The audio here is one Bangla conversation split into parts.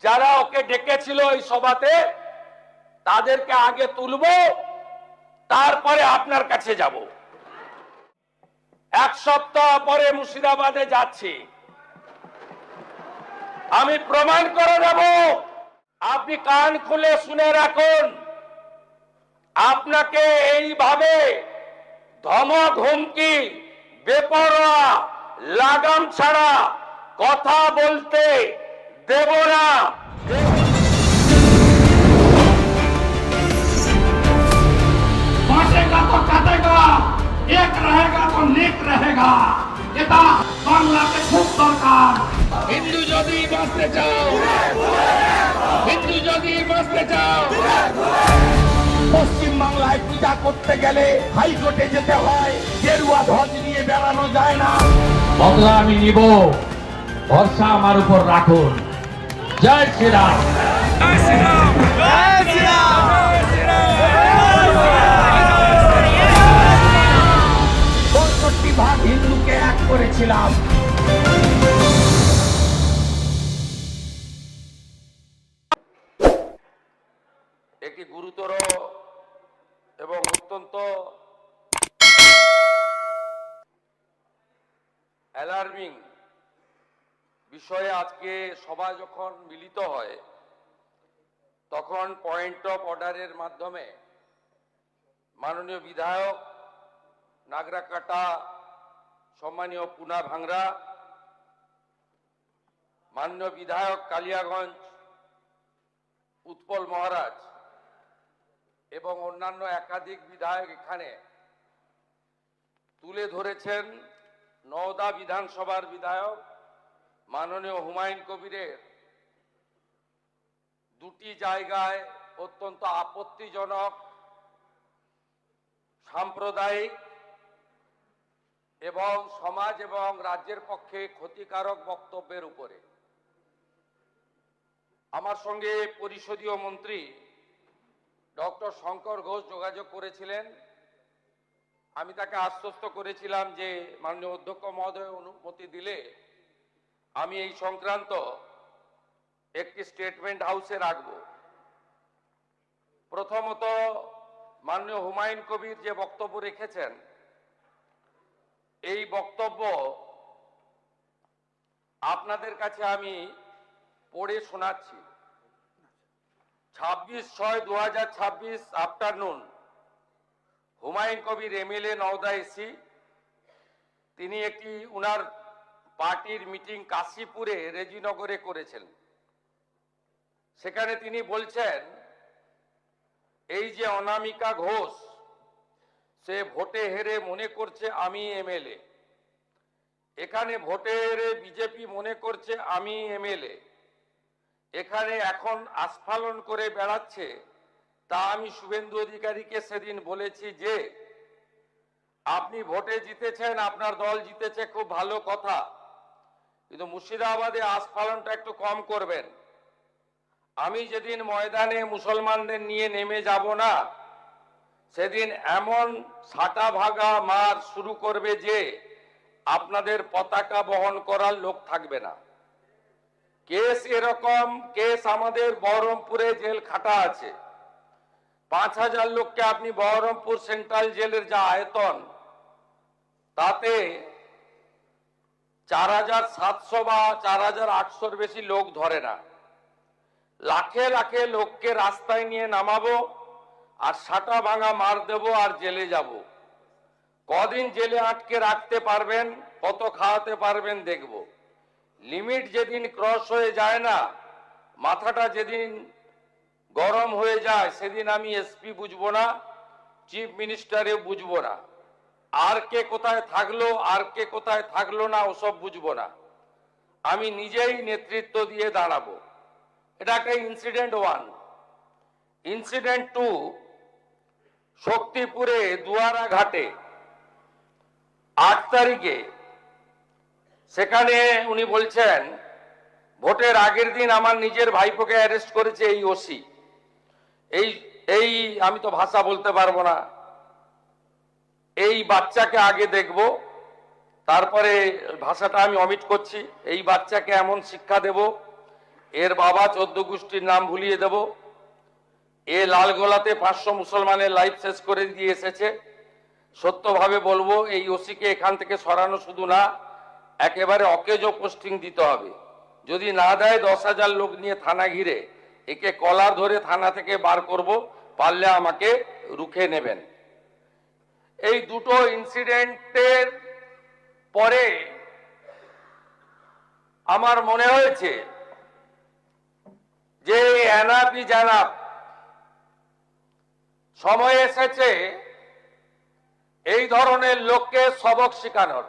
যারা ওকে ডেকেছিল এই সভাতে তাদেরকে আগে তুলবো, তারপরে আপনার কাছে যাব। এক সপ্তাহ পরে মুর্শিদাবাদে যাচ্ছি, আমি প্রমাণ করে দেব। আপনি কান খুলে শুনে রাখুন, আপনাকে এইভাবে ধমক হুমকি বেপরোয়া লাগাম ছাড়া কথা বলতে দেব না। बांटेगा तो काटेगा, एक रहेगा तो नेक रहेगा। এটা বাংলাতে খুব দরকার। হিন্দু যদি বাঁচতে চাও, হিন্দু যদি বাঁচতে চাও, পশ্চিম বাংলায় পূজা করতে গেলে হাইকোর্টে যেতে হয়, গেরুয়া ধ্বজ নিয়ে বেড়ানো যায় না। বদলা আমি নিব, ভরসা আমার উপর রাখুন। জয় শ্রীরাম। জয় শ্রীরাম, জয় শ্রীরাম। ৬৫% হিন্দুকে এক করেছিলাম। একটি গুরুতর এবং অত্যন্ত অ্যালার্মিং বিষয়ে আজকে সভা যখন মিলিত হয়, তখন পয়েন্ট অফ অর্ডারের মাধ্যমে মাননীয় বিধায়ক নাগরাকাটা, সম্মানীয় পুনা ভাংরা, মাননীয় বিধায়ক কালিয়াগঞ্জ উৎপল মহারাজ এবং অন্যান্য একাধিক বিধায়ক এখানে তুলে ধরেছেন নওদা বিধানসভার বিধায়ক মাননীয় হুমায়ুন কবিরের দুটি জায়গায় অত্যন্ত আপত্তিজনক সাম্প্রদায়িক এবং সমাজ এবং রাজ্যের পক্ষে ক্ষতিকারক বক্তব্যের উপরে। আমার সঙ্গে পরিষদীয় মন্ত্রী ডক্টর শঙ্কর ঘোষ যোগাযোগ করেছিলেন। আমি তাকে আশ্বস্ত করেছিলাম যে মাননীয় অধ্যক্ষ মহোদয় অনুমতি দিলে আমি এই সংক্রান্ত একটি স্টেটমেন্ট হাউসে রাখব। প্রথমত, মাননীয় হুমায়ুন কবির যে বক্তব্য রেখেছেন, এই বক্তব্য আপনাদের কাছে আমি পড়ে শোনাচ্ছি। 26/6/2026 afternoon, Humayun Kabir MLA Nowda AC, তিনি একটি উনার পার্টির মিটিং কাশীপুরে রেজিনগরে করেছেন। সেখানে তিনি বলছেন, এই যে অনামিকা ঘোষ, সে ভোটে হেরে মনে করছে আমি এমএলএ, এখানে ভোটে হেরে বিজেপি মনে করছে আমি এমএলএ, এখানে এখন আস্ফালন করে বেড়াচ্ছে। তা আমি শুভেন্দু অধিকারীকে সেদিন বলেছি যে আপনি ভোটে জিতেছেন, আপনার দল জিতেছে, খুব ভালো কথা, কিন্তু মুর্শিদাবাদে আস্ফালনটা একটু কম করবেন। আমি যেদিন ময়দানে মুসলমানদের নিয়ে নেমে যাব না, সেদিন এমন সাটা ভাগা মার শুরু করবে যে আপনাদের পতাকা বহন করার লোক থাকবে না। কেস এরকম, কেস আমাদের বহরমপুরে জেল খাটা আছে। 5000 লোককে আপনি বহরমপুর সেন্ট্রাল জেলের যা আয়তন, তাতে 4700 বা 4800-র বেশি লোক ধরে না। লাখে লাখে লোককে রাস্তায় নিয়ে নামাবো আর সাটা ভাঙা মার দেব আর জেলে যাব। কদিন জেলে আটকে রাখতে পারবেন, কত খাওয়াতে পারবেন দেখব। লিমিট যেদিন ক্রস হয়ে যায় না, মাথাটা যেদিন গরম হয়ে যায়, সেদিন আমি এসপি বুঝবো না, চিফ মিনিস্টারে বুঝবো না, আর কে কোথায় থাকলো আর কে কোথায় থাকলো না ওসব বুঝবো না। আমি নিজেই নেতৃত্ব দিয়ে দাঁড়াবো। এটা একটা ইনসিডেন্ট 1। ইনসিডেন্ট 2, শক্তিপুরে দুয়ারা ঘাটে 8 তারিখে, সেখানে উনি বলছেন ভোটের আগের দিন আমার নিজের ভাইপোকে অ্যারেস্ট করেছে এই ওসি। এই আমি তো ভাষা বলতে পারবো না, এই বাচ্চাকে আগে দেখব, তারপরে ভাষাটা আমি অমিট করছি। এই বাচ্চাকে এমন শিক্ষা দেব, এর বাবা 14 গোষ্ঠীর নাম ভুলিয়ে দেব। এ লালগোলাতে 500 মুসলমানের লাইফ শেষ করে দিয়ে এসেছে। সত্যভাবে বলবো, এই ওসিকে এখান থেকে সরানো শুধু না, একেবারে অকেজো পোস্টিং দিতে হবে। যদি না দেয় 10,000 লোক নিয়ে থানা ঘিরে একে কলার ধরে থানা থেকে বার করব, পারলে আমাকে রুখে নেবেন। এই দুটো ইনসিডেন্টের পরে আমার মনে হয়েছে যে এনাফি জানাব, সময় এসেছে এই ধরনের লোককে সবক শেখানোর।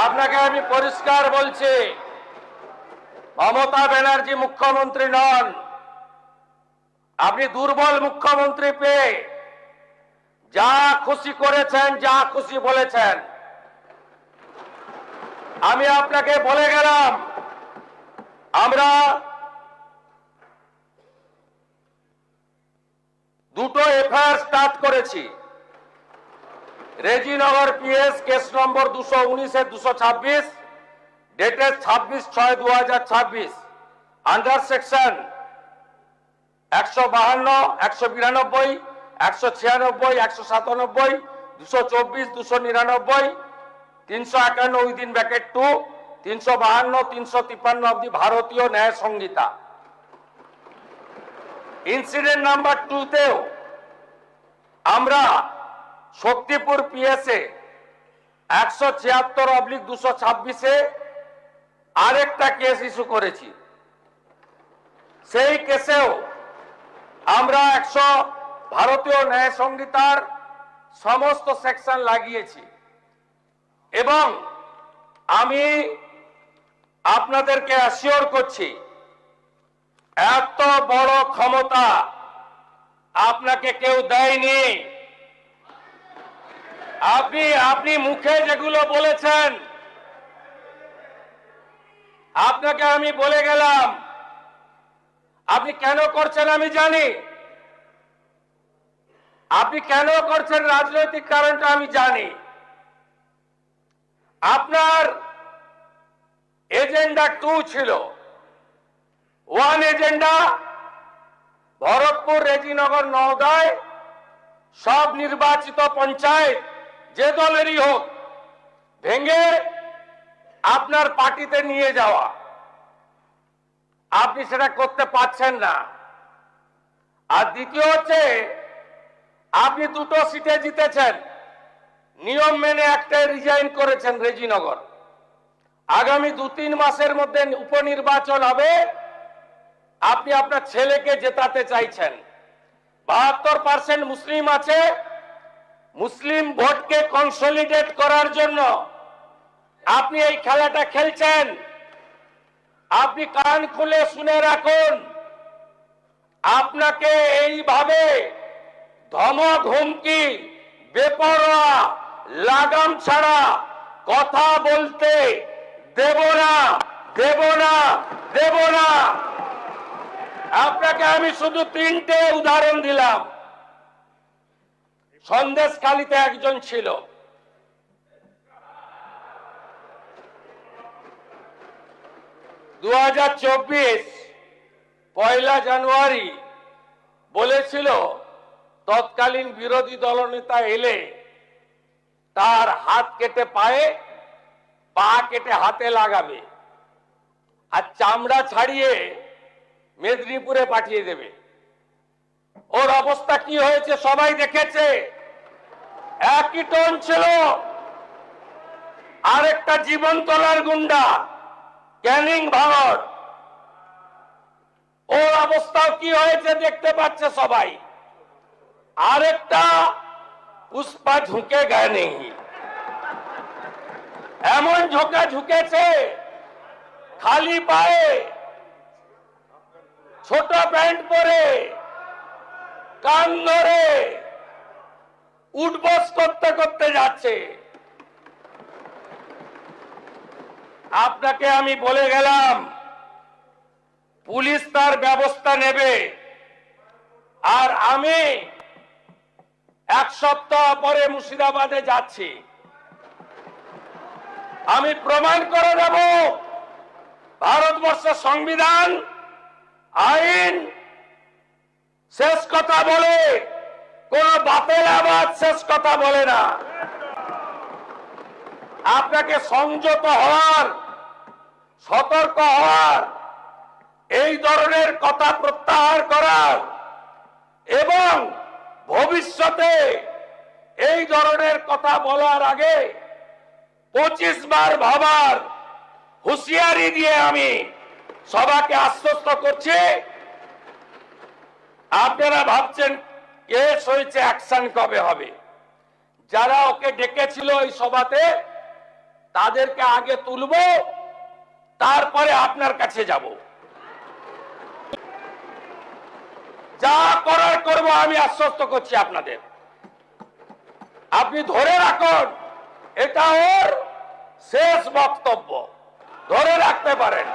আপনাকে আমি পরিষ্কার বলছি, মমতা ব্যানার্জি মুখ্যমন্ত্রী নন। আপনি দুর্বল মুখ্যমন্ত্রী পেয়ে যা খুশি করেছেন, যা খুশি বলেছেন। আমি আপনাকে বলে গেলাম, আমরা দুটো এফআইআর স্টার্ট করেছি। Rejinagar PS case number 219/226, dated 26/6/2026, under section 152, 192, 196, 197, 224, 299, 351 within bracket 2, 352, 353 of the ভারতীয় ন্যায় সংহিতা। ইনসিডেন্ট নাম্বার 2 তেও আমরা শক্তিপুর পিএসএ 176/226-এ আরেকটা কেস ইস্যু করেছি। সেই কেসেও আমরা ভারতীয় ন্যায় সংহিতার সমস্ত সেকশন লাগিয়েছি। এবং আমি আপনাদেরকে অ্যাসিওর করছি, এত বড় ক্ষমতা আপনাকে কেউ দেয়নি। আপনি মুখে যেগুলো বলেছেন, আপনাকে আমি বলে গেলাম, আপনি কেন করছেন আমি জানি। আপনি কেন করছেন রাজনৈতিক কারণটা আমি জানি। আপনার এজেন্ডা 2 ছিল। 1 এজেন্ডা, ভরতপুর, রেজিনগর, নওদায় সব নির্বাচিত পঞ্চায়েত যে দলেরই হোক ভেঙে আপনার পার্টিতে নিয়ে যাওয়া। আপনি সেটা করতে পারছেন না। আর দ্বিতীয় হচ্ছে, আপনি 2টো সিটে জিতেছেন, নিয়ম মেনে একটাই রিজাইন করেছেন রেজিনগর। আগামী 2-3 মাসের মধ্যে উপনির্বাচন হবে, আপনি আপনার ছেলেকে জেতাতে চাইছেন। 72% মুসলিম আছে। মুসলিম ভোটকে কনসলিডেট করার জন্য আপনি এই খেলাটা খেলছেন। আপনি কান খুলে শুনে রাখুন, আপনাকে এইভাবে ধমক, হুমকি, বেপরোয়া, লাগাম ছাড়া কথা বলতে দেব না, দেব না, দেব না। আপনাকে আমি শুধু 3টে উদাহরণ দিলাম। সন্দেশখালীতে একজন ছিল, পয়লা জানুয়ারি বলেছিল তৎকালীন বিরোধী দলনেতা এলে তার হাত কেটে পায়ে, পা কেটে হাতে লাগাবে আর চামড়া ছাড়িয়ে মেদিনীপুরে পাঠিয়ে দেবে। ওর অবস্থা কি হয়েছে সবাই দেখেছে। একই টোন ছিল। আরেকটা জীবনতলার গুন্ডা ক্যানিং ভারত, ওর অবস্থাও কি হয়েছে দেখতে পাচ্ছে সবাই। আরেকটা পুষ্পা ঝুঁকে গায়ে নেই, এমন ঝোঁকা ঝুঁকেছে, খালি পায়ে, ছোট প্যান্ট পরে, কান ধরে উঠবস করতে করতে যাচ্ছে। আপনাকে আমি বলে গেলাম, পুলিশ তার ব্যবস্থা নেবে। আর আমি 1 সপ্তাহ পরে মুর্শিদাবাদে যাচ্ছি। আমি প্রমাণ করে দেব ভারতবর্ষের সংবিধান আইন শেষ কথা বলে, কোন বাপের আবাদ শেষ কথা বলে না। আপনাকে সংযত হওয়ার, সতর্ক হওয়ার, এই ধরনের কথা প্রত্যাহার করার এবং ভবিষ্যতে এই ধরনের কথা বলার আগে 25 বার ভাবার হুঁশিয়ারি দিয়ে আমি সবাকে আশ্বস্ত করছি। আপনারা ভাবছেন কেস হয়েছে, অ্যাকশন কবে হবে? যারা ওকে ডেকেছিল এই সভাতে তাদেরকে আগে তুলব, তারপরে আপনার কাছে যাব। যা করার করব, আমি আশ্বস্ত করছি আপনাদের। আপনি ধরে রাখুন, এটা ওর শেষ বক্তব্য, ধরে রাখতে পারেন।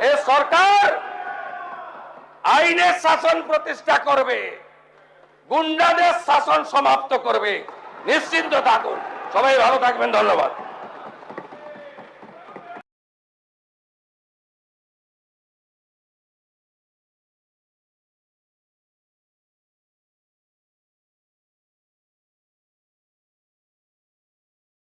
এ সরকার আইনের শাসন প্রতিষ্ঠা করবে, গুন্ডাদের শাসন সমাপ্ত করবে, নিশ্চিন্ত থাকুন। সবাই ভালো থাকবেন, ধন্যবাদ।